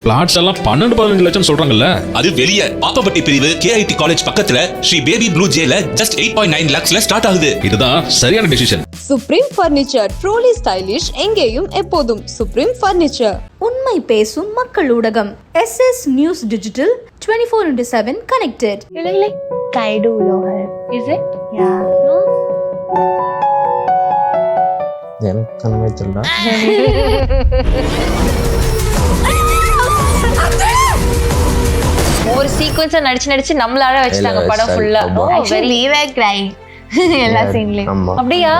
Plots எல்லாம் 12-15 லட்சம் சொல்றாங்கல்ல. அது வெளிய பாப்பப்பட்டி பிரிவு KIT காலேஜ் பக்கத்துல ஸ்ரீ பேபி ப்ளூ ஜேல just 8.9 lakhsல ஸ்டார்ட் ஆகுது. இதுதான் சரியான decision. Supreme Furniture, truly stylish, எங்கேயும் எப்போதும் சுப்ரீம் பர்னிச்சர். உண்மை பேசும் மக்கள் ஊடகம் SS news digital 24/7 connected. You look like Kaido Lohar. Is it? Yeah. No. எனக்கு கண்மை தெரியல. ஒரு சீக்வென்ஸா நடிச்சு நம்மளால வச்சுட்டாங்க படம் ஃபுல்லா. Actually, we were crying. எல்லா சீன்லயும். ஆமா. அப்படியா?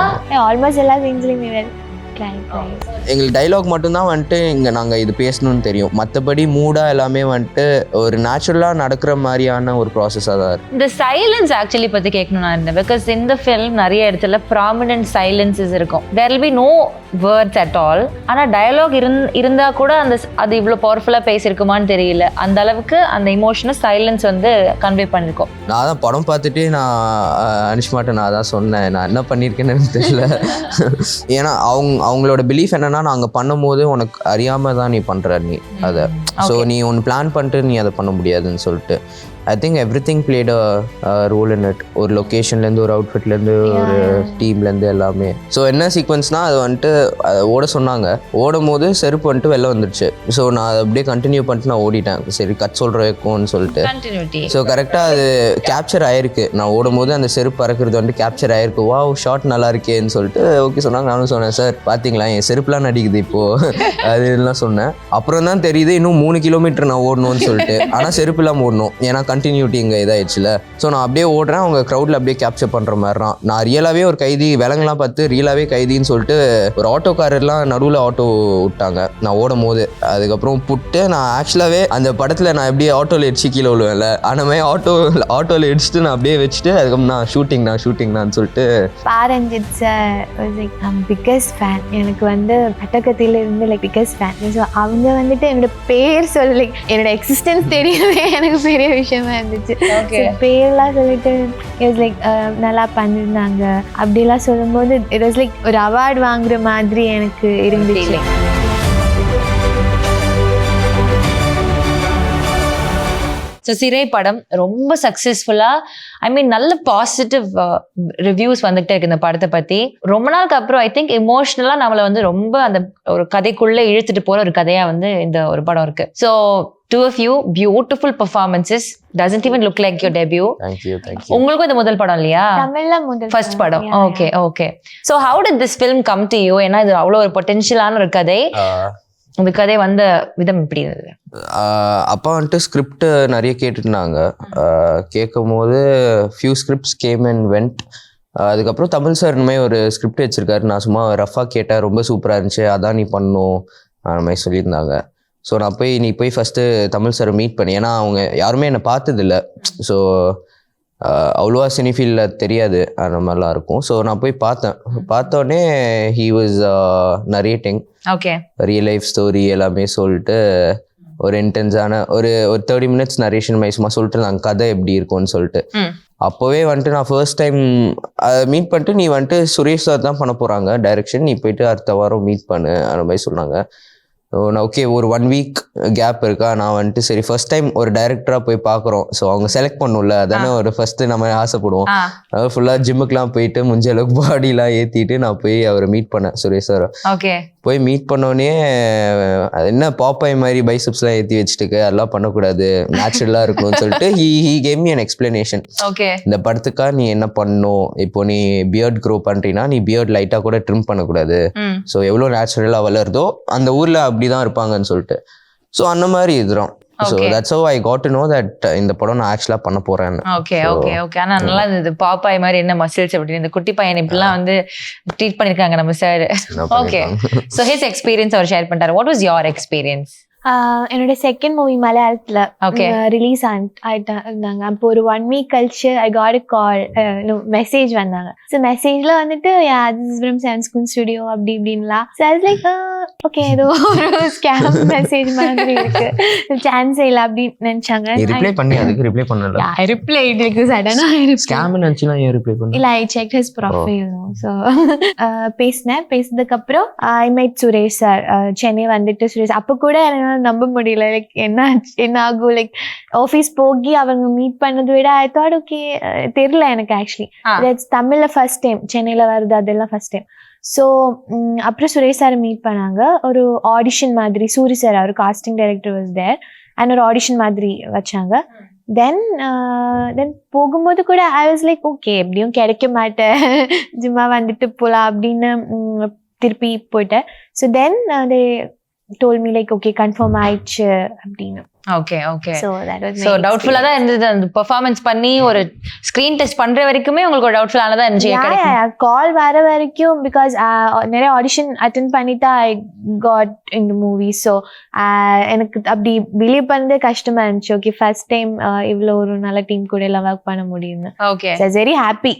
ஆல்மோஸ்ட் எல்லா சீன்ஸ்லயும் we were crying. எங்களுக்கு டைலாக் மட்டும்தான் வந்துட்டு இங்கே நாங்கள் இது பேசணும்னு தெரியும். மற்றபடி மூடாக எல்லாமே வந்துட்டு ஒரு நேச்சுரலாக நடக்கிற மாதிரியான ஒரு ப்ராசஸாக தான் இருக்குது. இந்த சைலன்ஸ் ஆக்சுவலி பற்றி கேட்கணும் நான் இருந்தேன். பிகாஸ் இந்த ஃபில்ம் நிறைய இடத்துல ப்ராமினன்ட் சைலன்சஸ் இருக்கும். There will be no words at all. ஆனால் டயலாக் இருந்தால் கூட அது இவ்வளோ பவர்ஃபுல்லாக பேசியிருக்குமான்னு தெரியல. அந்த அளவுக்கு அந்த இமோஷனை சைலன்ஸ் வந்து கன்வே பண்ணியிருக்கோம். நான் தான் படம் பார்த்துட்டு நான் அனுஷ்மாட்ட நான் தான் சொன்னேன், நான் என்ன பண்ணியிருக்கேன்னு எனக்கு தெரியல. ஏன்னா அவங்களோட பிலீஃப் என்னன்னா, நாங்கள் பண்ணும் போது உனக்கு அறியாமல் தான் நீ பண்ணுற நீ அதை. ஸோ நீ ஒன்று பிளான் பண்ணிட்டு நீ அதை பண்ண முடியாதுன்னு சொல்லிட்டு I think everything played a role in it. ஒரு லொக்கேஷன்லேருந்து, ஒரு அவுட்ஃபிட்லேருந்து, ஒரு டீம்லேருந்து எல்லாமே. ஸோ என்ன சீக்வன்ஸ்னால், அது வந்துட்டு ஓட சொன்னாங்க. ஓடும் போது செருப்பு வந்துட்டு வெளில வந்துடுச்சு. ஸோ நான் அதை அப்படியே கண்டினியூ பண்ணிட்டு நான் ஓடிட்டேன். சரி கட் சொல்கிற வைக்கும்னு சொல்லிட்டு. ஸோ கரெக்டாக அது கேப்சர் ஆயிருக்கு. நான் ஓடும் போது அந்த செருப்பு பறக்கிறது வந்துட்டு கேப்சர் ஆயிருக்கு. வா ஷார்ட் நல்லா இருக்கேன்னு சொல்லிட்டு ஓகே சொன்னாங்க. நானும் சொன்னேன், சார் பார்த்தீங்களா என் செருப்புலாம் நடிக்குது இப்போது அது எல்லாம் சொன்னேன். அப்புறம் தான் தெரியுது இன்னும் 3 கிலோமீட்டர் நான் ஓடணும்னு சொல்லிட்டு. ஆனால் செருப்பு இல்லாமல் ஓடணும், ஏன்னா கண்டினியூட்டி இங்கே இதாகிடுச்சுல. ஸோ நான் அப்படியே ஓடுறேன், அவங்க க்ரௌடில் அப்படியே கேப்சர் பண்ணுற மாதிரி தான். நான் ரியலாகவே ஒரு கைதி, விலங்குலாம் பார்த்து ரியலாகவே கைதின்னு சொல்லிட்டு ஒரு ஆட்டோக்காரெல்லாம் நடுவில் ஆட்டோ விட்டாங்க நான் ஓடும் போது. அதுக்கப்புறம் புட்டு நான் ஆக்சுவலாகவே அந்த படத்தில் நான் எப்படியே ஆட்டோவில் இடிச்சு கீழே விழுவேன்ல, அந்த மாதிரி ஆட்டோவில் இடிச்சுட்டு நான் அப்படியே வச்சுட்டு அதுக்கப்புறம் நான் ஷூட்டிங்னான்னு சொல்லிட்டு. Pa Ranjith sir was like biggest fan. எனக்கு வந்து அட்டகத்தில இருந்து லைக் பிக்கஸ்ட் ஃபேன். ஸோ அவங்க வந்துட்டு என்னோட பேர் சொல்லி லைக் என்னோட எக்ஸிஸ்டன்ஸ் தெரியவே எனக்கு பெரிய விஷயமா இருந்துச்சு. பேர்லாம் சொல்லிட்டு இட் லைக் நல்லா பண்ணியிருந்தாங்க அப்படிலாம் சொல்லும்போது இட் வாஸ் லைக் ஒரு அவார்டு வாங்குற மாதிரி எனக்கு இருந்துச்சு. ஸோ சிறை படம் ரொம்ப சக்ஸஸ்ஃபுல்லாக, ஐ மீன் நல்ல பாசிட்டிவ் ரிவ்யூஸ் வந்துகிட்டே இருக்கு இந்த படத்தை பற்றி. ரொம்ப நாளுக்கு அப்புறம் ஐ திங்க் எமோஷ்னலாக நம்மளை வந்து ரொம்ப அந்த ஒரு கதைக்குள்ளே இழுத்துட்டு போகிற ஒரு கதையாக வந்து இந்த ஒரு படம் இருக்கு. So two of you, beautiful performances. Doesn't even look like your debut. Thank you. உங்களுக்கும் இது முதல் படம் இல்லையா? தமிழ்ல முதல் ஃபர்ஸ்ட் படம். Okay. So how did this film come to you? ஏன்னா இது அவ்வளோ ஒரு பொட்டென்ஷியலான ஒரு கதை. இந்த கதை வந்த விதம் எப்படி இருந்தது? அப்பா வந்துட்டு ஸ்கிரிப்ட் நிறைய கேட்டுருந்தாங்க. கேட்கும் போது few scripts game and went. அதுக்கப்புறம் தமிழ் சார் இனிமேல் ஒரு ஸ்கிரிப்ட் வச்சிருக்காரு. நான் சும்மா ரஃபாக கேட்டேன், ரொம்ப சூப்பராக இருந்துச்சு, அதான் நீ பண்ணணும் அந்த மாதிரி சொல்லியிருந்தாங்க. ஸோ நான் நீ போய் ஃபஸ்ட்டு தமிழ் சாரை மீட் பண்ணி, ஏன்னா அவங்க யாருமே என்னை பார்த்ததில்ல. ஸோ அவ்வளோவா சினிஃபீல்டில் தெரியாது, அந்த மாதிரிலாம் இருக்கும். ஸோ நான் போய் பார்த்தோடனே he was narrating real life story எல்லாமே சொல்லிட்டு ஒரு இன்டென்ஸான ஒரு 30 minutes நரேஷன் மாதிரி சும்மா சொல்லிட்டு நாங்கள் கதை எப்படி இருக்கும்னு சொல்லிட்டு. அப்போவே வந்துட்டு நான் ஃபர்ஸ்ட் டைம் மீட் பண்ணிட்டு, நீ வந்துட்டு சுரேஷ் சார் தான் பண்ண போகிறாங்க டைரக்ஷன், நீ போயிட்டு அடுத்த வாரம் மீட் பண்ணு அந்த மாதிரி சொன்னாங்க. நான் ஓகே ஒரு 1 week கேப் இருக்கா, நான் வந்துட்டு சரி ஃபர்ஸ்ட் டைம் ஒரு டைரக்டராக போய் பார்க்குறோம். ஸோ அவங்க செலக்ட் பண்ணும்ல, அதானே ஒரு ஃபர்ஸ்ட் நம்ம ஆசைப்படுவோம். அதாவது ஃபுல்லாக ஜிம்முக்கெலாம் போயிட்டு முடிஞ்ச அளவுக்கு பாடிலாம் ஏற்றிட்டு நான் போய் அவரை மீட் பண்ணேன், சுரேஷ் சார். போய் மீட் பண்ணோடனே அது என்ன பாப்பாய் மாதிரி பைசப்ஸ்லாம் ஏற்றி வச்சுட்டு அதெல்லாம் பண்ணக்கூடாது, நேச்சுரலாக இருக்கணும்னு சொல்லிட்டு he gave me an explanation. இந்த படத்துக்காக நீ என்ன பண்ணணும், இப்போ நீ பியர்ட் க்ரோ பண்ணுறீன்னா நீ பியர்ட் லைட்டாக கூட ட்ரிம் பண்ணக்கூடாது. ஸோ எவ்வளோ நேச்சுரலாக வளருதோ அந்த ஊரில் அப்படிதான் இருப்பாங்கன்னு சொல்லிட்டு. ஸோ அந்த மாதிரி இதுதான். So that's how I got to know that இந்த படம் நான் ஆக்சுவலா பண்ண போறேன். ஓகே. ஆனா நல்லா இருந்தது. பாப்பாய் மாதிரி என்ன மசில்ஸ் அப்படின்னு இந்த குட்டி பையன் இப்படிலாம் வந்து ட்ரீட் பண்ணிருக்காங்க நம்ம sir. Okay. So his experience அவர் ஷேர் பண்ணிட்டாரு. What was your experience? என்னோட செகண்ட் மூவி மலையாளத்தில் ரிலீஸ் இருந்தாங்க. அப்போ ஒரு 1 week கழிச்சு I got a call, message வந்தாங்க. ஸோ மெசேஜில் வந்துட்டு this is from seven school studio அப்படி இப்படின்லாம். ஸோ அது லைக் ஓகே ஏதோ ஒரு ஸ்கேம் மெசேஜ் மாதிரி இருக்கு, சான்ஸே இல்லை அப்படின்னு நினைச்சாங்க. நீ ரிப்ளை பண்ணி அதுக்கு ரிப்ளை பண்ணல. ஐ ரிப்ளை இருக்கு சடனா ஸ்கேம் நினைச்சுனா ஏன் ரிப்ளை பண்ண? இல்ல ஐ செக் ஹிஸ் ப்ரொஃபைல். ஸோ பேசினதுக்கு அப்புறம் I might Suresh sir Chennai வந்துட்டு. சுரேஷ் அப்போ கூட என்னால் நம்ப முடியல, லைக் என்ன ஆகும், லைக் ஆஃபீஸ் போகி அவங்க மீட் பண்ணதை விட ஐ தாட் ஓகே தெரியல எனக்கு ஆக்சுவலி தமிழ்ல ஃபர்ஸ்ட் டைம் சென்னையில வருது, அதெல்லாம் ஃபர்ஸ்ட் டைம். ஸோ அப்புறம் சுரேஷ் சார் மீட் பண்ணாங்க. ஒரு ஆடிஷன் மாதிரி சூரி சார் அவர் casting director was there and ஒரு ஆடிஷன் மாதிரி வச்சாங்க. தென் போகும்போது கூட ஐ வாஸ் லைக் ஓகே எப்படியும் கிடைக்க மாட்டேன், சும்மா வந்துட்டு போகலாம் அப்படின்னு திருப்பி போயிட்டேன். So then they told me like okay confirm ஆயிடுச்சு அப்படின்னு. Okay okay. So that was so டவுட்ஃபுல்லாக தான் இருந்தது. அந்த பெர்ஃபார்மன்ஸ் பண்ணி ஒரு ஸ்க்ரீன் டெஸ்ட் பண்ற வரைக்குமே உங்களுக்கு ஒரு டவுட்ஃபுல்லாக தான் இருந்துச்சு. கால் வர வரைக்கும் பிகாஸ் நிறைய ஆடிஷன் அட்டென்ட் பண்ணிட்டு I got in the movie. So எனக்கு அப்படி பிலீவ் பண்ணதே கஷ்டமா இருந்துச்சு. ஓகே ஃபர்ஸ்ட் டைம் இவ்வளோ ஒரு நல்ல டீம் கூட எல்லாம் ஒர்க் பண்ண முடியும்னு. Okay very happy.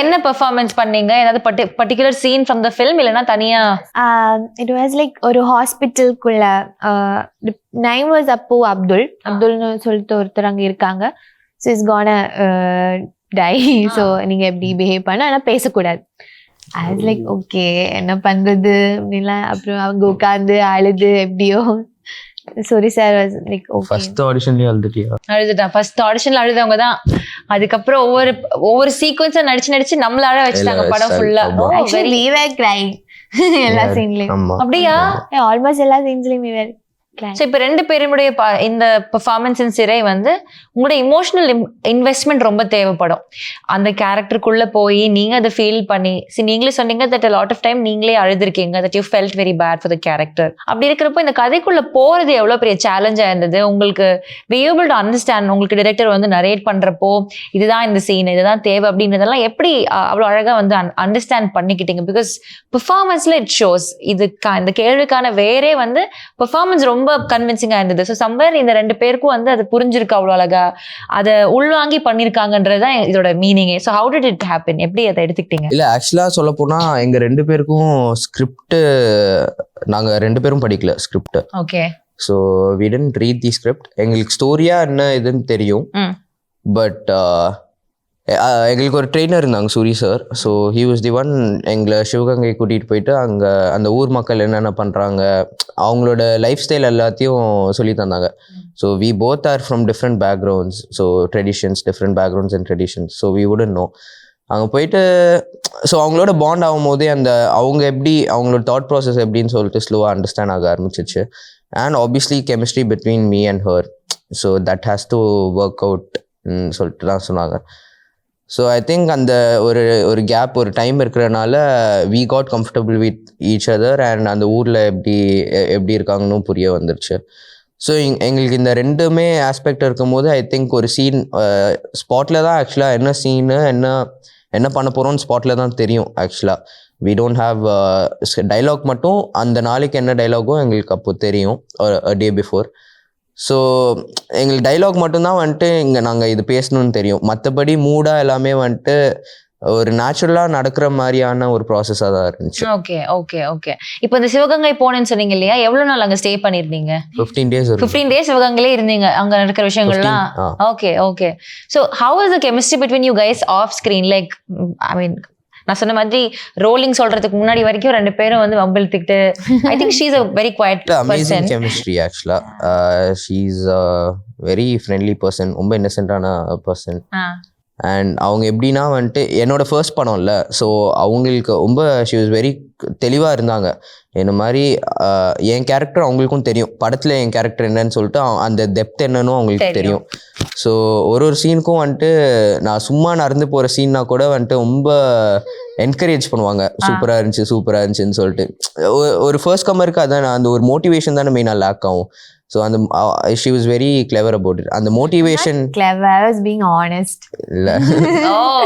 என்ன பெர்ஃபார்மன்ஸ் பண்ணீங்க? ஏதாவது particular scene from the film இல்லைன்னா தனியா? இட் வாஸ் லைக் ஒரு ஹாஸ்பிட்டலுக்குள்ள நைம் வாஸ் அப்துல்னு சொல்லிட்டு ஒருத்தர் அங்கே இருக்காங்க. ஸோ இஸ் கான டை. ஸோ நீங்க எப்படி பிஹேவ் பண்ண ஆனால் பேசக்கூடாது. ஐ வாஸ் லைக் ஓகே என்ன பண்றது அப்படின்லாம். அப்புறம் அவங்க உட்காந்து அழுது எப்படியோ. Sorry sir was like okay. First ஆடிஷன்லயே அழுதுட்டேன். ஃபர்ஸ்ட் ஆடிஷன்ல அழுதவங்க தான். அதுக்கப்புறம் ஒவ்வொரு சீக்வன்ஸா நடிச்சு நம்மள அழ வச்சுட்டாங்க படம் ஃபுல்லா. ஆக்சுவலி we were crying எல்லா சீன்லயும். அப்படியா? ஆல்மோஸ்ட் எல்லா சீன்ஸ்லயும் we were. ஸோ இப்போ ரெண்டு பேருடைய இந்த பெர்ஃபார்மன்ஸ் இன் சிறை வந்து உங்களோட இமோஷனல் இன்வெஸ்ட்மெண்ட் ரொம்ப தேவைப்படும். அந்த கேரக்டருக்குள்ள போய் நீங்க அதை ஃபீல் பண்ணி நீங்களே சொன்னீங்க that a lot of time நீங்களே அழுதுருக்கீங்க, that you felt very bad for the character. அப்படி இருக்கிறப்போ இந்த கதைக்குள்ள போறது எவ்வளவு பெரிய சேலஞ்சா இருந்தது உங்களுக்கு? be able to understand உங்களுக்கு டிரெக்டர் வந்து நரேட் பண்றப்போ இதுதான் இந்த சீன், இதுதான் தேவை அப்படின்றதெல்லாம் எப்படி அவ்வளோ அழகா வந்து அண்டர்ஸ்டாண்ட் பண்ணிக்கிட்டீங்க? பிகாஸ் பெர்ஃபார்மன்ஸ்ல இட் ஷோஸ். இந்த கேள்விக்கான வேறே வந்து பெர்ஃபார்மன்ஸ் ரொம்ப கன்வின்சிங்கா இருந்தது. ஸோ சம்வேர் இந்த ரெண்டு பேருக்கும் வந்து அது புரிஞ்சிருக்கு, அவ்வளோ அழகா அதை உள்வாங்கி பண்ணிருக்காங்கன்றதுதான் இதோட மீனிங்கே. So how did it happen? எப்படி அதை எடுத்துக்கிட்டீங்க? இல்ல ஆக்சுவலா சொல்ல போனா எங்க ரெண்டு பேருக்கும் ஸ்கிரிப்ட் நாங்க ரெண்டு பேரும் படிக்கல script. Okay. So we didn't read the script. எங்களுக்கு ஸ்டோரியா என்ன இதுன்னு தெரியும். பட் எங்களுக்கு ஒரு ட்ரெயினர் இருந்தாங்க Soori sir. So he was the one எங்களை சிவகங்கை கூட்டிகிட்டு போயிட்டு அங்கே அந்த ஊர் மக்கள் என்னென்ன பண்ணுறாங்க அவங்களோட லைஃப் ஸ்டைல் எல்லாத்தையும் சொல்லி தந்தாங்க. So we both are from different backgrounds. So traditions different backgrounds and traditions. So we wouldn't know. அங்கே போயிட்டு ஸோ அவங்களோட பாண்ட் ஆகும் போதே அந்த அவங்க எப்படி அவங்களோட தாட் ப்ராசஸ் எப்படின்னு சொல்லிட்டு ஸ்லோவாக அண்டர்ஸ்டாண்ட் ஆக ஆரம்பிச்சிச்சு. And obviously chemistry between me and her. So that has to work out சொல்லிட்டு தான் சொன்னாங்க. ஸோ ஐ திங்க் அந்த ஒரு கேப் ஒரு டைம் இருக்கிறனால we got comfortable with each other and அந்த ஊரில் எப்படி இருக்காங்கன்னு புரிய வந்துருச்சு. ஸோ எங்களுக்கு இந்த ரெண்டுமே ஆஸ்பெக்ட் இருக்கும் போது ஐ திங்க் ஒரு சீன் ஸ்பாட்டில் தான் ஆக்சுவலாக என்ன சீனு என்ன பண்ண போகிறோம்னு ஸ்பாட்டில் தான் தெரியும். ஆக்சுவலாக வி டோன்ட் ஹாவ் டைலாக் மட்டும் அந்த நாளைக்கு என்ன டைலாகும் எங்களுக்கு அப்போ தெரியும் டே பிஃபோர். ஸோ எங்களுக்கு டைலாக் மட்டும்தான் வந்துட்டு இங்கே நாங்கள் இது பேசணும்னு தெரியும். மற்றபடி மூடாக எல்லாமே வந்துட்டு ஒரு நேச்சுரலாக நடக்கிற மாதிரியான ஒரு ப்ராசஸாக தான் இருந்துச்சு. Okay okay okay. இப்போ இந்த சிவகங்கை போனேன்னு சொன்னீங்க இல்லையா, எவ்வளோ நாள் அங்கே ஸ்டே பண்ணியிருந்தீங்க? 15 days. 15 days சிவகங்கையிலே இருந்தீங்க, அங்கே நடக்கிற விஷயங்கள்லாம். Okay okay. So how is the chemistry between you guys off screen? Like I mean நான் சொன்ன மாதிரி ரோலிங் சொல்றதுக்கு முன்னாடி வரைக்கும் ரெண்டு பேரும் வந்து வம்பிழுத்துக்கிட்டு I think she is a very quiet person. Amazing chemistry actually. She is a very friendly person, ரொம்ப இன்னசென்ட்டான பர்சன். அண்ட் அவங்க எப்படின்னா வந்துட்டு என்னோட ஃபர்ஸ்ட் படம் இல்லை. ஸோ அவங்களுக்கு ரொம்ப ஷி வாஸ் வெரி தெளிவாக இருந்தாங்க. இந்த மாதிரி என் கேரக்டர் அவங்களுக்கும் தெரியும், படத்தில் என் கேரக்டர் என்னன்னு சொல்லிட்டு அந்த டெப்த் என்னன்னு அவங்களுக்கு தெரியும். ஸோ ஒரு சீனுக்கும் வந்துட்டு நான் சும்மா நடந்து போகிற சீன்னா கூட வந்துட்டு ரொம்ப என்கரேஜ் பண்ணுவாங்க, சூப்பராக இருந்துச்சுன்னு சொல்லிட்டு. ஒரு ஃபர்ஸ்ட் கம்மருக்கு அதான் அந்த ஒரு மோட்டிவேஷன் தானே மெயினாக லேக் ஆகும். So and she was very clever about it. And the motivation clever, I was being honest. இல்ல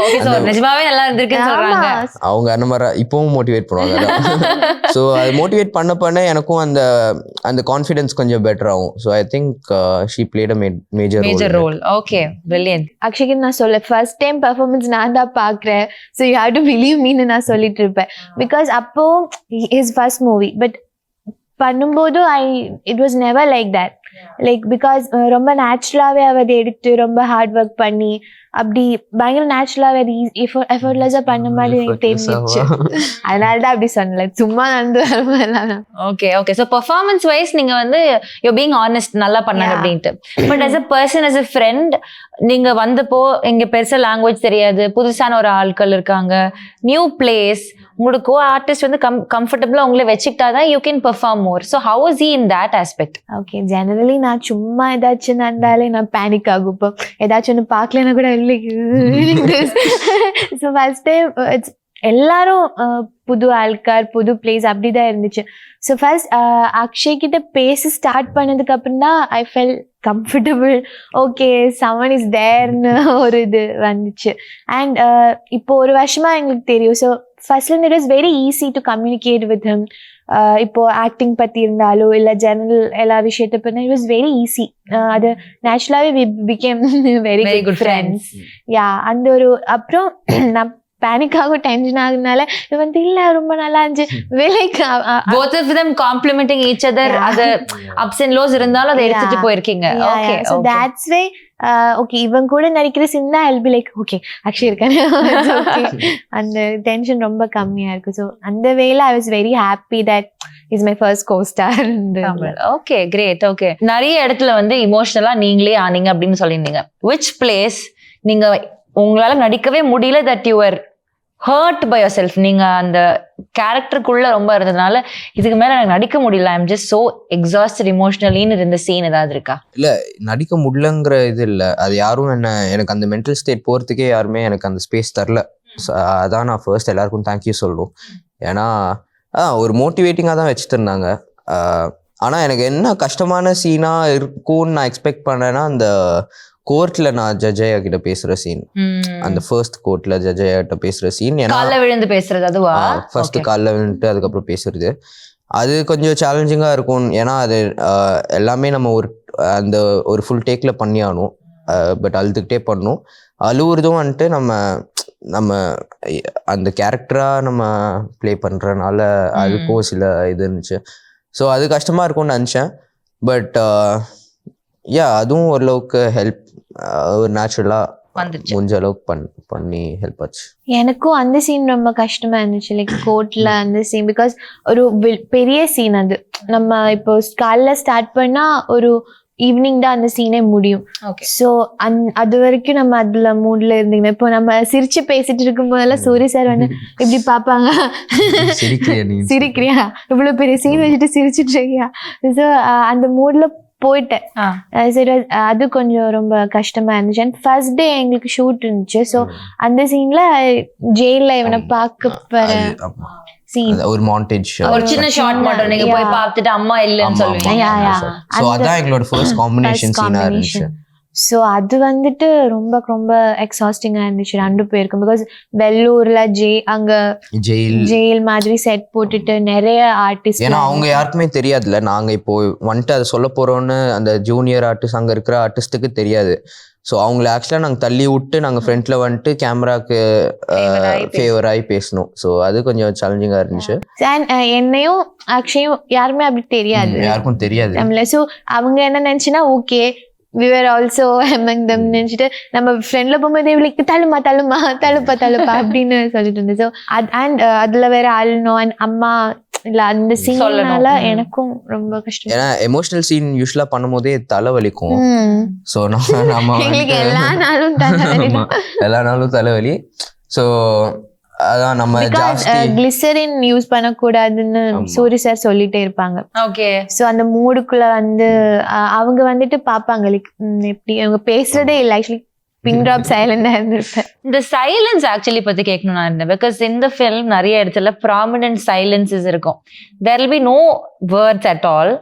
okay, so நிஜமாவே நல்லா இருந்திருக்குன்னு சொல்றாங்க அவங்க. அந்த மாதிரி இப்பவும் மோட்டிவேட் பண்ணுவாங்க. ஸோ அது மோட்டிவேட் பண்ண எனக்கும் அந்த கான்ஃபிடன்ஸ் கொஞ்சம் பெட்டர் ஆகும். So I think she played a major role. Okay, brilliant. Actually நான் ஃபர்ஸ்ட் டைம் பெர்ஃபார்மன்ஸ் நான் தான் பார்க்குறேன். So you have to believe மீன்னு நான் சொல்லிட்டு இருப்பேன். பிகாஸ் அப்போ ஹிஸ் ஃபர்ஸ்ட் மூவி. பட் பண்ணும்போது it was never like that like because ரொம்ப நேச்சுரலாகவே அதை எடுத்து ரொம்ப ஹார்ட் ஒர்க் பண்ணி அப்படி பயங்கர நேச்சுரலாகவே அது எஃபர்ட்லெஸ்ஸாக பண்ண மாதிரி எனக்கு தெரிஞ்சிச்சு. அதனால தான் அப்படி சொன்னல, சும்மா நடந்து வரலாம். ஓகே ஸோ பெர்ஃபார்மன்ஸ் வைஸ் நீங்க வந்து யூ பீங் ஆனஸ்ட் நல்லா பண்ணாங்க அப்படின்ட்டு. But as a person, as a friend, நீங்க வந்தப்போ இங்க பெருசா லாங்குவேஜ் தெரியாது, புதுசான ஒரு ஆட்கள் இருக்காங்க, நியூ பிளேஸ், உங்களோட கோ ஆர்டிஸ்ட் வந்து கம்ஃபர்டபுளா உங்களை வச்சுக்கிட்டாதான் you can perform more. So how is he in that aspect? Okay, generally நான் சும்மா ஏதாச்சும் நடந்தாலே நான் பேனிக் ஆகும். இப்போ ஏதாச்சும் ஒன்று பார்க்கலன்னா கூட இல்லை. ஸோ ஃபர்ஸ்ட் டைம் எல்லாரும் புது ஆள்கார், புது பிளேஸ் அப்படிதான் இருந்துச்சு. ஸோ ஃபர்ஸ்ட் அக்ஷய் கிட்ட பேச ஸ்டார்ட் பண்ணதுக்கு அப்புறம் தான் I felt comfortable. Okay, someone is தேர்னு ஒரு இது வந்துச்சு. அண்ட் இப்போ ஒரு வருஷமா எங்களுக்கு தெரியும். ஸோ ஃபர்ஸ்ட்ல it was very easy to communicate with him. இப்போ ஆக்டிங் பற்றி இருந்தாலோ இல்லை ஜெனரல் எல்லா விஷயத்தை பற்றி இட் வாஸ் வெரி ஈஸி. அது நேச்சுரலாகவே we became very good friends. Yeah, அந்த ஒரு அப்புறம் நான் பேனிக் ஆகும், டென்ஷன் ஆகுனால இது வந்து இல்லை ரொம்ப நல்லா இருந்துச்சு. வேலைக்கு both of them complimenting each other, அது ups and lows இருந்தாலும் அதை எடுத்துட்டு போயிருக்கீங்க. Okay, so that's why okay இவன் கூட நடிக்கிற சின்ன I'll be like okay actually இருக்கானே அந்த டென்ஷன் ரொம்ப கம்மியா இருக்கு. ஸோ அந்த வேலை I was very happy that is my first co-star. Okay, great. Okay, நிறைய இடத்துல வந்து இமோஷனலா நீங்களே ஆனீங்க அப்படின்னு சொல்லியிருந்தீங்க. which place நீங்க உங்களால நடிக்கவே முடியல, that you were hurt by yourself, நீங்க அந்த கேரக்டருக்குள்ள ரொம்ப இருந்ததுனால இதுக்கு மேல எனக்கு நடிக்க முடியல, I am just so exhausted இமோஷனலின்னு இருந்த சீன் ஏதாவது இருக்கா? இல்ல, நடிக்க முடியலங்கிற இது இல்லை, அது யாரும் எனக்கு அந்த மென்டல் ஸ்டேட் போகிறதுக்கே யாருமே எனக்கு அந்த ஸ்பேஸ் தரல. அதான் நான் ஃபர்ஸ்ட் எல்லாருக்கும் தேங்க்யூ சொல்லணும். ஏன்னா ஒரு மோட்டிவேட்டிங்காக தான் வச்சுட்டு இருந்தாங்க. ஆனால் எனக்கு என்ன கஷ்டமான சீனாக இருக்கும்னு நான் எக்ஸ்பெக்ட் பண்ணேன்னா, அந்த கோர்ட்ல நான் ஜட்ஜையா கிட்ட பேசுற சீன், அந்த ஃபர்ஸ்ட் கோர்ட்ல ஜட்ஜையா கிட்ட பேசுற சீன், கால்ல விழுந்து பேசுறது அதுவா? ஃபர்ஸ்ட் கால்ல விழுந்துட்டு அதுக்கப்புறம் பேசுறது, அது கொஞ்சம் சேலஞ்சிங்கா இருக்கும். ஏன்னா அது எல்லாமே நம்ம அந்த ஒரு ஃபுல் டேக்ல பண்ணியானும். பட் அழுதுகிட்டே பண்ணும். அழுவுறதும் வந்துட்டு நம்ம அந்த கேரக்டரா நம்ம ப்ளே பண்றதுனால அதுக்கும் சில இது இருந்துச்சு. ஸோ அது கஷ்டமா இருக்கும்னு நினச்சேன். பட் யா, அதுவும் ஓரளவுக்கு ஹெல்ப், ஒரு நேச்சுரலாக முடிஞ்ச அளவுக்கு பண்ணி ஹெல்ப் ஆச்சு. எனக்கும் அந்த சீன் ரொம்ப கஷ்டமா இருந்துச்சு, லைக் கோர்ட்ல அந்த சீன். பிகாஸ் ஒரு பெரிய சீன் அது. நம்ம இப்போ காலைல ஸ்டார்ட் பண்ணா ஒரு ஈவினிங் தான் அந்த சீனே முடியும். ஸோ அது வரைக்கும் நம்ம அதுல மூட்ல இருந்தீங்கன்னா, இப்போ நம்ம சிரிச்சு பேசிட்டு இருக்கும் போதெல்லாம் சூரிய சார் வந்து இப்படி பார்ப்பாங்க, சிரிக்கிறியா, இவ்வளவு பெரிய சீன் வச்சுட்டு சிரிச்சுட்டு இருக்கியா. ஸோ அந்த மூட்ல போயிட்டேன். சரி, அது கொஞ்சம் ரொம்ப கஷ்டமா இருந்துச்சு. அண்ட் ஃபர்ஸ்ட் டே எங்களுக்கு ஷூட் இருந்துச்சு. ஸோ அந்த சீன்ல ஜெயில இவனை பார்க்க போற சீன், ஒரு மாண்டேஜ், ஒரு சின்ன ஷார்ட் மட்டும் நீங்க போய் பார்த்துட்டு அம்மா இல்லன்னு சொல்லுவீங்க. சோ அதான் எங்களோட ஃபர்ஸ்ட் காம்பினேஷன் சீனா இருந்துச்சு. ஸோ அது வந்துட்டு ரொம்ப ரொம்ப எக்ஸாஸ்டிங்கா இருந்துச்சு ரெண்டு பேருக்கும். பிகாஸ் வெள்ளூர்ல அங்க ஜெயில் மாதிரி செட் போட்டுட்டு நிறைய ஆர்டிஸ்ட், ஏன்னா அவங்க யாருக்குமே தெரியாதுல்ல, நாங்க இப்போ வந்துட்டு அதை சொல்ல போறோம்னு அந்த ஜூனியர் ஆர்டிஸ்ட் அங்க இருக்கிற ஆர்டிஸ்டுக்கு தெரியாது. ஸோ அவங்கள ஆக்சுவலாக நாங்கள் தள்ளி விட்டு நாங்கள் ஃப்ரண்ட்ல வந்துட்டு கேமராக்கு ஃபேவர் ஆகி பேசணும். ஸோ அது கொஞ்சம் சேலஞ்சிங்காக இருந்துச்சு. என்னையும் அக்ஷயும் யாருமே அப்படி தெரியாது, யாருக்கும் தெரியாது நம்மள. ஸோ அவங்க என்ன நினைச்சுன்னா okay we were also among them நினைச்சிட்டு நம்ம ஃப்ரெண்ட்ல போகும்போது இவளுக்கு தழுப்பா அப்படின்னு சொல்லிட்டு இருந்தது. ஸோ அண்ட் அதுல வேற அழுணும். அண்ட் அம்மா இல்ல அந்த சீன்னால எனக்கும் ரொம்ப கஷ்டம். ஏன்னா எமோஷனல் சீன் யூஸ்வலா பண்ணும்போதே தலை வலிக்கும். ஸோ நம்ம எல்லா நாளும் தலைவலி. ஸோ அதான் நம்ம கிளிசரின் யூஸ் பண்ணக்கூடாதுன்னு சூரி சார் சொல்லிட்டே இருப்பாங்க. ஓகே, சோ அந்த மூடுக்குள்ள வந்து அவங்க வந்துட்டு பாப்பாங்க லைக் எப்படி அவங்க பேசுறதே இல்லை. ஆக்சுவலி பின் ட்ராப் சைலண்டா இருந்திருப்பேன். இந்த சைலன்ஸ் ஆக்சுவலி பத்தி கேட்கணும் நான் இருந்தேன். பிகாஸ் இந்த ஃபிலிம் நிறைய இடத்துல ப்ராமினன்ட் சைலன்சஸ் இருக்கும். There will be no words at all.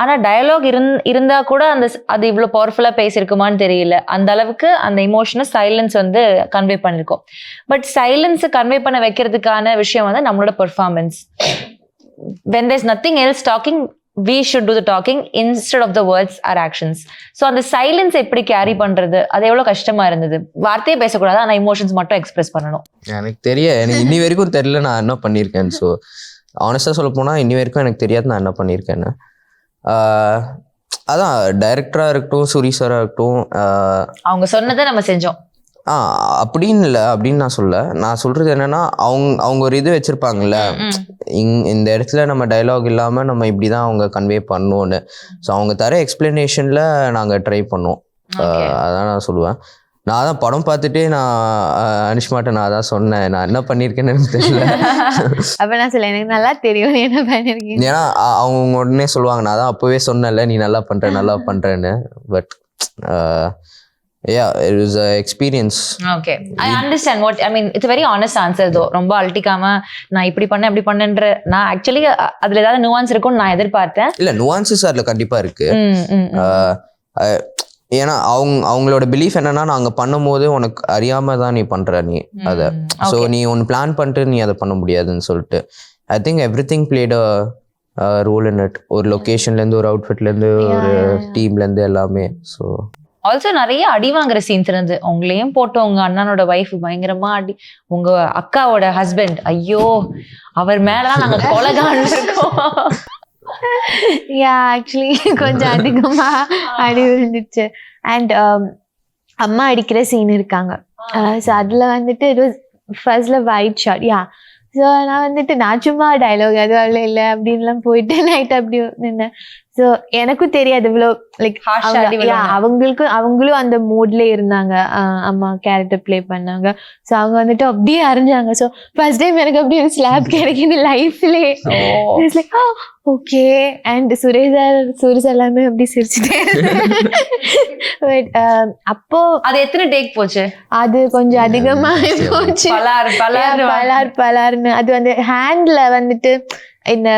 ஆனா டயலாக் இருந்தா கூட அது இவ்வளவு பவர்ஃபுல்லா பேசியிருக்குமான்னு தெரியல. அந்த அளவுக்கு அந்த இமோஷனை சைலன்ஸ் வந்து கன்வே பண்ணிருக்கோம். பட் சைலன்ஸ் கன்வே பண்ண வைக்கிறதுக்கான விஷயம் வந்து நம்மளோட performance. when there's nothing else talking, we should do the talking instead of the words or actions. So அந்த சைலன்ஸ் எப்படி கேரி பண்றது, அது எவ்வளவு கஷ்டமா இருந்தது? வார்த்தையே பேசக்கூடாது, ஆனா இமோஷன்ஸ் மட்டும் எக்ஸ்பிரஸ் பண்ணணும். எனக்கு இன்னி வரைக்கும் தெரியல நான் என்ன பண்ணிருக்கேன். ஸோ ஆனஸ்டாக சொல்ல போனால் இன்னி வரைக்கும் எனக்கு தெரியாது நான் என்ன பண்ணியிருக்கேன்னு. அதான் டைரக்டராக இருக்கட்டும், சூரி சாராக இருக்கட்டும், அவங்க சொன்னதை நம்ம செஞ்சோம். அப்படின்னு இல்லை அப்படின்னு நான் சொல்கிறது என்னென்னா அவங்க ஒரு இது வச்சுருப்பாங்கல்ல, இந்த இடத்துல நம்ம டைலாக் இல்லாமல் நம்ம இப்படி தான் அவங்க கன்வே பண்ணோன்னு. ஸோ அவங்க தர எக்ஸ்பிளனேஷனில் நாங்கள் ட்ரை பண்ணோம். அதான் நான் சொல்லுவேன். நான் தான் படம் பார்த்துட்டு நான் அனுஷ்மாட்ட நான் தான் சொன்னேன் நான் என்ன பண்ணியிருக்கேன்னு எனக்கு தெரியல. அப்போ நான் சொல்ல எனக்கு நல்லா தெரியும் நீ என்ன பண்ணியிருக்கேன். ஏன்னா அவங்க உடனே சொல்லுவாங்க நான் தான் அப்போவே சொன்னேன்ல நீ நல்லா பண்ணுறேன்னு. But yeah, it was an experience. Okay, I understand what I mean. It's a very honest answer though. ரொம்ப அல்டிக்காம நான் இப்படி பண்ணேன் அப்படி பண்ணேன்ற நான் ஆக்சுவலி அதுல ஏதாவது நுவான்ஸ் இருக்கும்னு நான் எதிர்பார்த்தேன். இல்ல நுவான்சஸ் அதுல கண்டிப்பா இருக்கு. ஏன்னா அவங்களோட பிலீஃப் என்னன்னா நாங்க பண்ணும் போது உனக்கு அறியாம தான் நீ பண்ற நீ அத. ஸோ நீ ஒன்று பிளான் பண்ணிட்டு நீ அதை பண்ண முடியாதுன்னு சொல்லிட்டு I think everything played a role in it. ஒரு லொக்கேஷன்ல இருந்து, ஒரு அவுட்ஃபிட்ல இருந்து, ஒரு டீம்ல இருந்து எல்லாமே. ஸோ ஆல்சோ நிறைய அடி வாங்குற சீன்ஸ் இருந்து உங்களையும் போட்டு உங்க அண்ணனோட ஒய்ஃப் பயங்கரமா அடி, உங்க அக்காவோட ஹஸ்பண்ட் ஐயோ அவர் மேலதான் நாங்க கொலைகான் இருக்கோம். ஆக்சுவலி கொஞ்சம் அதிகமா அடி விழுந்துச்சு. அண்ட் அம்மா அடிக்கிற சீன் இருக்காங்க. ஸோ அதுல வந்துட்டு இட் வாஸ் ஃபர்ஸ்ட்ல ஒயிட் ஷாட். ஸோ நான் வந்துட்டு நான் சும்மா டைலாக் அது அவ்வளோ இல்லை அப்படின்லாம் போயிட்டு நைட் அப்படி நின்னேன். ஸோ எனக்கும் தெரியாது இவ்வளோ லைக் அவங்களும் அந்த மூட்ல இருந்தாங்க. அம்மா கேரக்டர் பிளே பண்ணாங்க. ஸோ அவங்க வந்துட்டு அப்படியே அரைஞ்சாங்க. ஸோ ஃபர்ஸ்ட் டைம் எனக்கு அப்படி ஒரு ஸ்லாப் கிடைக்குது லைஃப்லேயே. Like okay. அண்ட் சுரேஷ் எல்லாமே அப்படி சிரிச்சுட்டே. பட் அப்போ அது எத்தனை டேக் போச்சு? அது கொஞ்சம் அதிகமா போச்சு. பலார்னு அது வந்து ஹேண்ட்ல வந்துட்டு இந்த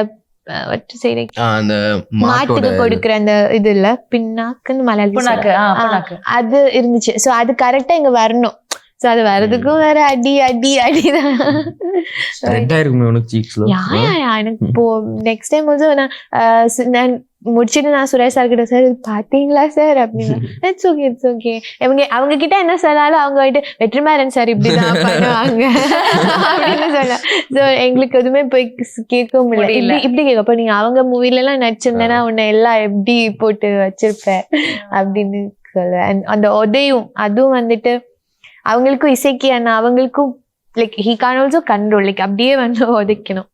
மாட்டுக்கு கொடுக்குற அந்த இது இல்ல பின்னாக்குன்னு மலையாளி அது இருந்துச்சு. சோ அது கரெக்டா இங்க வரணும். சோ அது வர்றதுக்கும் வேற அடிதான் எனக்கு. இப்போ நெக்ஸ்ட் டைம் வந்து நான் முடிச்சுட்டு நான் சுரேஷ் சார் கிட்ட சார் பாத்தீங்களா சார் அப்படின்னு இட்ஸ் ஓகே அவங்க கிட்ட என்ன சொன்னாலும் அவங்க வந்துட்டு வெற்றிமாறன் சார் இப்படிதான் பண்ணுவாங்க அப்படின்னு சொன்னா. ஸோ எங்களுக்கு எதுவுமே போய் கேட்க முடியல. இப்படி கேட்க அப்ப நீங்க அவங்க மூவில எல்லாம் நடிச்சிருந்தேன்னா உன்னை எல்லாம் எப்படி போட்டு வச்சிருப்பேன் அப்படின்னு சொல்ல. அந்த உதயும் அதுவும் வந்துட்டு அவங்களுக்கும் இசைக்கு அண்ணா அவங்களுக்கும் like he can also control like அப்படியே வந்து உதைக்கணும்.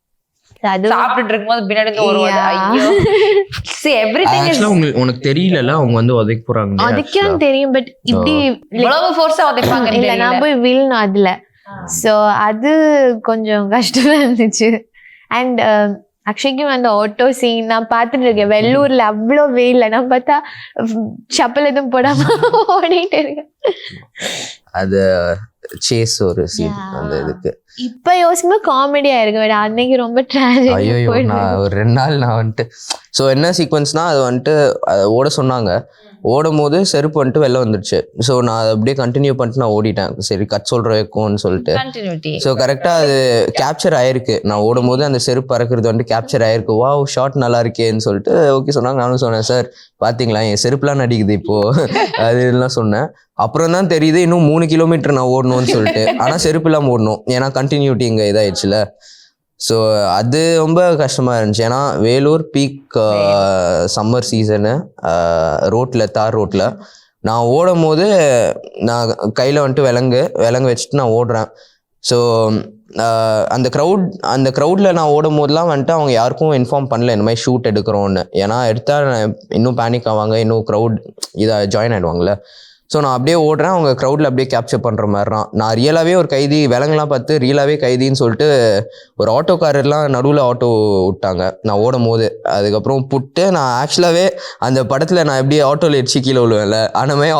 உனக்கு தெரியல அவங்க வந்து உதைக்க போறாங்க உதைக்கணும் தெரியும். பட் இப்படி இல்ல நான் போய் விழணும் அதுல. சோ அது கொஞ்சம் கஷ்டமா இருந்துச்சு. அண்ட் அக்ஷய்க்கும் அந்த ஆட்டோ சீன் நான் பார்த்துட்டு இருக்கேன். வெள்ளூர்ல அவ்வளோ வெயில்ல நான் பார்த்தா செப்பல் எதுவும் போடாம ஓடிட்டு இருக்கேன். அது சேஸ் ஒரு சீன் அந்த இதுக்கு இப்ப யோசிக்கும்போது காமெடியா இருக்கு. அன்னைக்கு ரொம்ப ட்ராஜடி. ஐயோ நான் ஒரு 2 நாள் நான் வந்துட்டு ஸோ என்ன சீக்வன்ஸ்னா அது வந்துட்டு ஓட சொன்னாங்க. ஓடும் போது செருப்பு வந்துட்டு வெளில வந்துடுச்சு. ஸோ நான் அதை அப்படியே கண்டினியூ பண்ணிட்டு நான் ஓடிட்டேன். சரி கட் சொல்ற வைக்கும்னு சொல்லிட்டு. ஸோ கரெக்டாக அது கேப்சர் ஆயிருக்கு. நான் ஓடும் போது அந்த செருப்பு பறக்கிறது வந்துட்டு கேப்சர் ஆயிருக்கு. வா ஷார்ட் நல்லா இருக்கேன்னு சொல்லிட்டு ஓகே சொன்னாங்க. நானும் சொன்னேன் சார் பார்த்தீங்களா என் செருப்புலாம் நடிக்குது இப்போ அது இதெல்லாம் சொன்னேன். அப்புறம் தான் தெரியுது இன்னும் 3 கிலோமீட்டர் நான் ஓடணும்னு சொல்லிட்டு. ஆனால் செருப்பு இல்லாமல் ஓடணும் ஏன்னா கண்டினியூட்டி இங்கே இதாகிடுச்சுல. ஸோ அது ரொம்ப கஷ்டமாக இருந்துச்சு. ஏன்னா வேலூர் பீக் சம்மர் சீசனு தார் ரோட்டில் நான் ஓடும் போது நான் கையில் வந்துட்டு விலங்கு வச்சுட்டு நான் ஓடுறேன். ஸோ அந்த க்ரௌடில் நான் ஓடும் போதெல்லாம் வந்துட்டு அவங்க யாருக்கும் இன்ஃபார்ம் பண்ணல இந்த மாதிரி ஷூட் எடுக்கிறோன்னு. ஏன்னா எடுத்தால் இன்னும் பேனிக் ஆவாங்க, இன்னும் க்ரௌட் இதாக ஜாயின் ஆகிடுவாங்கள்ல. ஸோ நான் அப்படியே ஓடுறேன். அவங்க க்ரௌடில் அப்படியே கேப்சர் பண்ணுற மாதிரி தான். நான் ரியலாகவே ஒரு கைதி விலங்குலாம் பார்த்து ரியலாகவே கைதின்னு சொல்லிட்டு ஒரு ஆட்டோக்காரர்லாம் நடுவில் ஆட்டோ விட்டாங்க நான் ஓடும் போது. அதுக்கப்புறம் புட்டு நான் ஆக்சுவலாகவே அந்த படத்தில் நான் எப்படி ஆட்டோவில் இடிச்சு கீழே விழுவேன்ல அந்த மாதிரி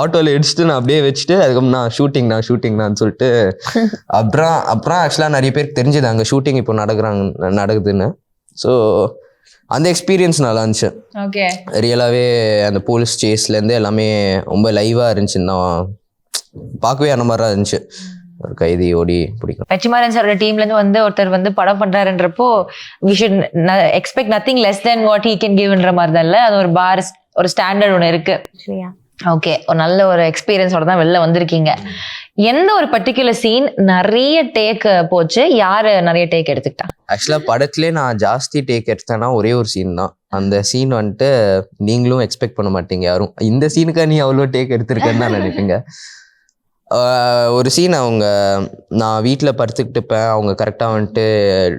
ஆட்டோவில் இடிச்சுட்டு நான் அப்படியே வச்சுட்டு அதுக்கப்புறம் நான் ஷூட்டிங்னான்னு சொல்லிட்டு அப்புறம் ஆக்சுவலாக நிறைய பேருக்கு தெரிஞ்சது அங்கே ஷூட்டிங் இப்போ நடக்குதுன்னு. ஸோ அந்த எக்ஸ்பீரியன்ஸ் நல்லா இருந்துச்சு. ரியலாகவே அந்த போலீஸ் சேஸ்லேருந்து எல்லாமே ரொம்ப லைவாக இருந்துச்சுன்னு தான் பார்க்கவே அந்த மாதிரி தான் இருந்துச்சு. ஒரு கைதி ஓடி பிடிக்கும். வெற்றிமாறன் சாரோட டீம்ல இருந்து வந்து ஒருத்தர் வந்து படம் பண்றாருன்றப்போ we should expect nothing less than what he can giveன்ற மாதிரி தான். இல்லை அது ஒரு பார் ஒரு ஸ்டாண்டர்ட் ஒன்று இருக்கு. ஓகே, ஒரு நல்ல ஒரு எக்ஸ்பீரியன்ஸோட தான் வெளில வந்திருக்கீங்க. எந்த ஒரு பர்டிகுலர் சீன் நிறைய டேக் போச்சு, யாரு நிறைய டேக் எடுத்துக்கிட்டா? ஆக்சுவலாக படத்துலேயே நான் ஜாஸ்தி டேக் எடுத்தேன்னா ஒரே ஒரு சீன் தான். அந்த சீன் வந்துட்டு நீங்களும் எக்ஸ்பெக்ட் பண்ண மாட்டீங்க யாரும். இந்த சீனுக்கா நீ அவ்வளோ டேக் எடுத்திருக்கேன்னு தான் நினைப்பீங்க. ஒரு சீன் நான் வீட்டில் படுத்துக்கிட்டு இருப்பேன், அவங்க கரெக்டாக வந்துட்டு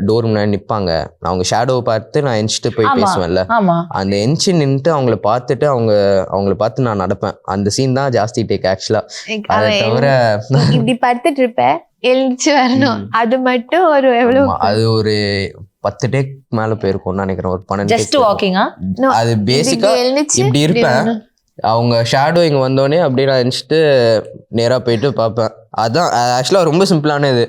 டோர் முன்னாடி நிற்பாங்க. அவங்க ஷேடோவை பார்த்து நான் எஞ்சிட்டு போய் பேசுவேன்ல, அந்த எஞ்சி நின்றுட்டு அவங்கள பார்த்துட்டு அவங்கள பார்த்து நான் நடப்பேன். அந்த சீன் தான் ஜாஸ்தி டேக் ஆக்சுவலாக. அதை தவிர இப்படி படுத்துட்டு இருப்பேன், எழுந்துச்சு வரணும், அது மட்டும் ஒரு எவ்வளவு, அது ஒரு 10 டேக் மேலே போயிருக்கும்னு நினைக்கிறேன். ஒரு 12 ஜஸ்ட் வாக்கிங்கா? அது பேசிக்கா இப்படி இருப்பேன், அவங்க ஷேடோ இங்கே வந்தோடனே அப்படியே நான் நினச்சிட்டு நேராக போயிட்டு பார்ப்பேன். அதுதான் ஆக்சுவலாக ரொம்ப சிம்பிளான இது.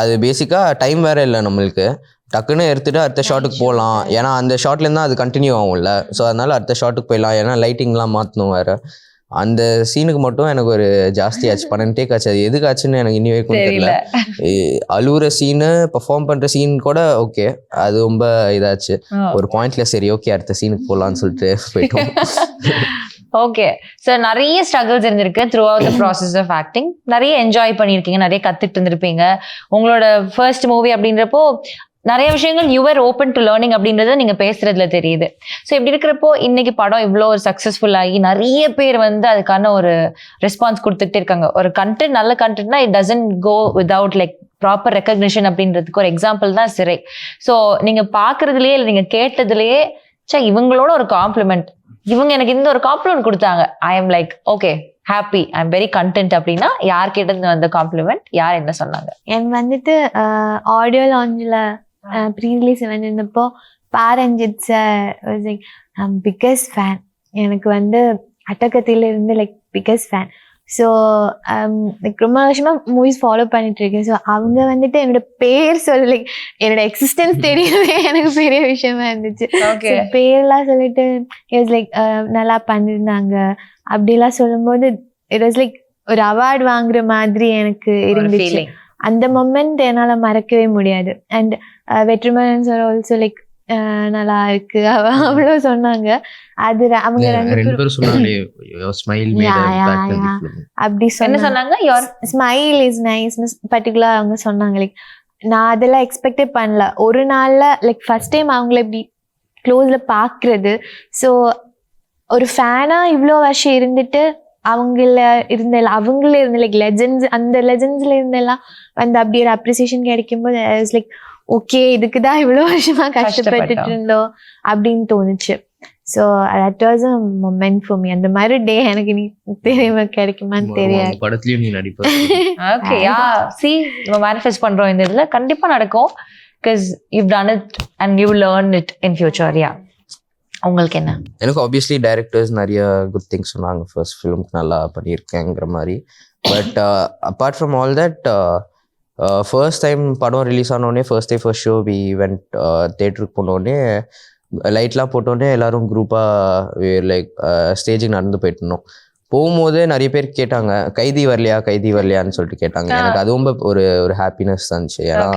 அது பேசிக்காக டைம் வேறு இல்லை நம்மளுக்கு, டக்குன்னு எடுத்துகிட்டு அடுத்த ஷாட்டுக்கு போகலாம். ஏன்னா அந்த ஷாட்லேருந்து தான் அது கண்டினியூ ஆகும்ல. ஸோ அதனால் அடுத்த ஷாட்டுக்கு போயிடலாம். ஏன்னா லைட்டிங்லாம் மாற்றணும் வேறு. அந்த சீனுக்கு மட்டும் எனக்கு ஒரு ஜாஸ்தி ஆச்சு, 12 டேக் ஆச்சு. அது எதுக்காச்சுன்னு எனக்கு இனி வரைக்கும் தெரியல. அழுகுற சீனு, பெர்ஃபார்ம் பண்ணுற சீன் கூட ஓகே, அது ரொம்ப இதாச்சு. ஒரு பாயிண்ட்ல சரி ஓகே அடுத்த சீனுக்கு போகலான்னு சொல்லிட்டு போயிட்டோம். ஓகே சார், நிறைய ஸ்ட்ரகிள்ஸ் இருந்திருக்கு throughout the process of acting. நிறைய என்ஜாய் பண்ணியிருக்கீங்க, நிறைய கத்துட்டு இருந்திருப்பீங்க. உங்களோட ஃபர்ஸ்ட் மூவி அப்படின்றப்போ நிறைய விஷயங்கள் யூஆர் ஓப்பன் டு லேர்னிங் அப்படின்றத நீங்க பேசுறதுல தெரியுது. ஸோ இப்படி இருக்கிறப்போ இன்னைக்கு படம் இவ்வளோ ஒரு சக்ஸஸ்ஃபுல் ஆகி நிறைய பேர் வந்து அதுக்கான ஒரு ரெஸ்பான்ஸ் கொடுத்துட்டே இருக்காங்க. ஒரு கண்டென்ட், நல்ல கண்டென்ட்னா it doesn't go without like proper recognition அப்படின்றதுக்கு ஒரு எக்ஸாம்பிள் தான் சிறை. ஸோ நீங்க பாக்குறதுலயே இல்லை, நீங்க கேட்டதுலயே இவங்களோட ஒரு காம்ப்ளிமெண்ட், இவங்க எனக்கு இந்த ஒரு காம்ப்ளிமெண்ட் கொடுத்தாங்க, I am like okay happy, I am very content அப்படின்னா யார் கேட்டது வந்த காம்ப்ளிமெண்ட், யார் என்ன சொன்னாங்க? எனக்கு வந்துட்டு ஆடியோ லான்ச்சில் ப்ரீ ரிலீஸ் வந்திருந்தப்போ Pa Ranjith sir like biggest fan. எனக்கு வந்து அட்டகத்தில இருந்து like biggest fan. So like ரொம்ப வருஷமாக மூவிஸ் ஃபாலோ பண்ணிட்டு இருக்கேன். ஸோ அவங்க வந்துட்டு என்னோட பேர் சொல்லி லைக் என்னோட எக்ஸிஸ்டன்ஸ் தெரியவே எனக்கு பெரிய விஷயமா இருந்துச்சு. பேர்லாம் சொல்லிட்டு இட் லைக் நல்லா பண்ணியிருந்தாங்க அப்படிலாம் சொல்லும்போது இட் வாஸ் லைக் ஒரு அவார்டு வாங்குற மாதிரி எனக்கு இருந்துச்சு. அந்த மொமெண்ட் என்னால் மறக்கவே முடியாது. And Vetrimaaran sir also like நல்லா இருக்கு அவ்வளோ சொன்னாங்க. அது அவங்க ரெண்டு பேரும் சொன்னாங்க அப்படி சொன்னாங்க, ஸ்மைல் இஸ் நைஸ் பர்டிகுலர் அவங்க சொன்னாங்க. லைக் நான் அதெல்லாம் எக்ஸ்பெக்டே பண்ணல. ஒரு நாள்ல லைக் ஃபர்ஸ்ட் டைம் அவங்கள இப்படி க்ளோஸ்ல பாக்குறது. ஸோ ஒரு ஃபேனா இவ்வளோ வருஷம் இருந்துட்டு அவங்களே இருந்து லைக் லெஜெண்ட்ஸ், அந்த லெஜெண்ட்ஸ்ல இருந்தெல்லாம் வந்து அப்படி ஒரு அப்ரிசியேஷன் கிடைக்கும் போது லைக் ஓகே இதுக்குதான் இவ்வளோ வருஷமா கஷ்டப்பட்டுட்டு இருந்தோம் அப்படின்னு தோணுச்சு. So that was a moment for me. அந்த மாதிரி டே எனக்கு நீ தெரியுமா கிடைக்குமான்னு தெரியாது. படத்துலயும் நீ நடிப்ப. ஓகே யா சி நம்ம மேனிஃபெஸ்ட் பண்றோம் இந்த இதுல கண்டிப்பா நடக்கும். Because you done it and you learn it in future. Yeah உங்களுக்கு என்ன? எனக்கு ஆப்வியஸ்லி டைரக்டர்ஸ் நிறைய குட் திங்ஸ் சொன்னாங்க, ஃபர்ஸ்ட் ஃபிலிம்க்கு நல்லா பண்ணியிருக்கேங்கிற மாதிரி. But apart from all that first time படம் ரிலீஸ் ஆனோடனே first day first show we went தேட்டருக்கு போனோடனே லைட்லாம் போட்டோடனே எல்லாரும் குரூப்பாக லைக் ஸ்டேஜுக்கு நடந்து போயிட்டு இருந்தோம். போகும்போது நிறைய பேர் கேட்டாங்க கைதி வரலையான்னு சொல்லிட்டு கேட்டாங்க. எனக்கு அது ரொம்ப ஒரு ஹாப்பினஸ் இருந்துச்சு. ஏன்னா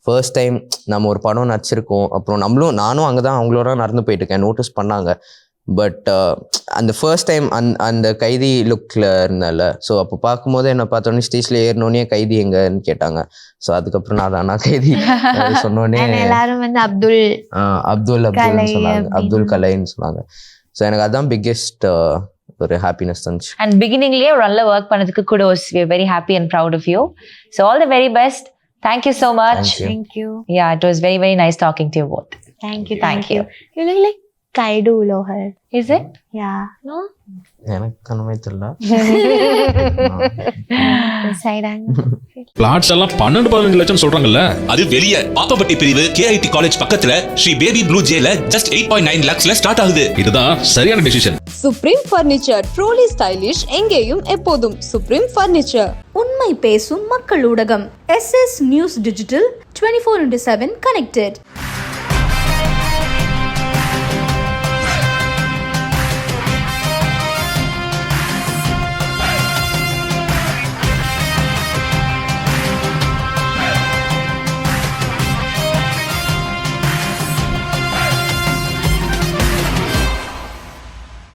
ஃபர்ஸ்ட் டைம் நம்ம ஒரு படம் நடிச்சிருக்கோம், அப்புறம் நானும் அங்கே தான் அவங்களோட நடந்து போயிட்டு இருக்கேன், நோட்டீஸ் பண்ணாங்க. பட் அந்த ஃபர்ஸ்ட் டைம் அந்த கைதி லுக்கில் இருந்தால, ஸோ அப்போ பார்க்கும்போது என்னை பார்த்தோன்னே ஸ்டேஜில் ஏறினோடனே கைதி எங்கன்னு கேட்டாங்க. ஸோ அதுக்கப்புறம் நான் கைதி சொன்னோடனே எல்லாரும் வந்து அப்துல் சொன்னாங்க, அப்துல் கலைன்னு சொன்னாங்க. ஸோ எனக்கு அதுதான் பிக்கெஸ்ட் ஒரு ஹாப்பினஸ் இருந்துச்சு. அண்ட் பிகினிங்லேயே ஒரு நல்ல ஒர்க் பண்ணதுக்கு kudos. we are very happy and proud of you. So all the very best. Thank you so much. Thank you. Yeah, it was very, very nice talking to you both. Thank you. You look like Kaidu Lohar. Is it? Yeah. No? எனக்கு அந்த தெரியல. Side angle. Plots எல்லாம் 12-15 லட்சம் சொல்றாங்கல்ல, அது வெளிய பாப்பப்பட்டி பிரிவு KIT college பக்கத்துல ஸ்ரீ பேபி ப்ளூ ஜேல just 8.9 lakhsல ஸ்டார்ட் ஆகுது. இதுதான் சரியான decision. Supreme Furniture, truly stylish, எங்கேயும் எப்போதும் சுப்ரீம் ஃபர்னிச்சர். உண்மை பேசும் மக்கள் ஊடகம் SS நியூஸ் டிஜிட்டல் 24/7 கனெக்டட்.